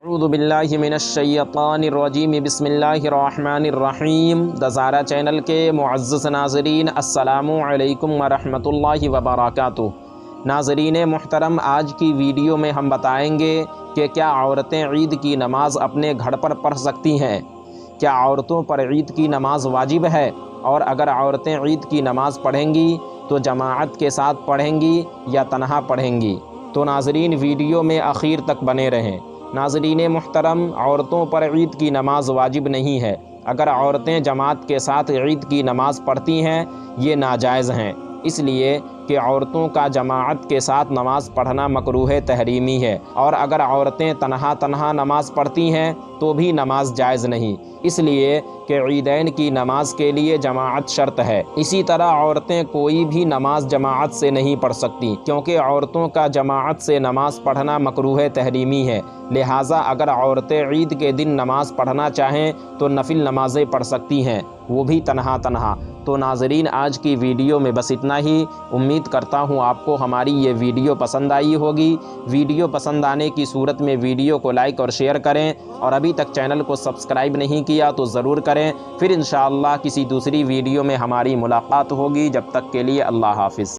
اعوذ باللہ من الشیطان الرجیم بسم اللہ الرحمن الرحیم دزارہ چینل کے معزز ناظرین السلام علیکم ورحمۃ اللہ وبرکاتہ۔ ناظرین محترم، آج کی ویڈیو میں ہم بتائیں گے کہ کیا عورتیں عید کی نماز اپنے گھر پر پڑھ سکتی ہیں؟ کیا عورتوں پر عید کی نماز واجب ہے؟ اور اگر عورتیں عید کی نماز پڑھیں گی تو جماعت کے ساتھ پڑھیں گی یا تنہا پڑھیں گی؟ تو ناظرین ویڈیو میں آخر تک بنے رہیں۔ ناظرین محترم، عورتوں پر عید کی نماز واجب نہیں ہے۔ اگر عورتیں جماعت کے ساتھ عید کی نماز پڑھتی ہیں یہ ناجائز ہیں، اس لیے کہ عورتوں کا جماعت کے ساتھ نماز پڑھنا مکروہ تحریمی ہے، اور اگر عورتیں تنہا نماز پڑھتی ہیں تو بھی نماز جائز نہیں، اس لیے کہ عیدین کی نماز کے لیے جماعت شرط ہے۔ اسی طرح عورتیں کوئی بھی نماز جماعت سے نہیں پڑھ سکتی، کیونکہ عورتوں کا جماعت سے نماز پڑھنا مکروہ تحریمی ہے۔ لہٰذا اگر عورتیں عید کے دن نماز پڑھنا چاہیں تو نفل نمازیں پڑھ سکتی ہیں، وہ بھی تنہا۔ تو ناظرین آج کی ویڈیو میں بس اتنا ہی۔ امید کرتا ہوں آپ کو ہماری یہ ویڈیو پسند آئی ہوگی۔ ویڈیو پسند آنے کی صورت میں ویڈیو کو لائک اور شیئر کریں، اور ابھی تک چینل کو سبسکرائب نہیں کیا تو ضرور کریں۔ پھر انشاءاللہ کسی دوسری ویڈیو میں ہماری ملاقات ہوگی، جب تک کے لیے اللہ حافظ۔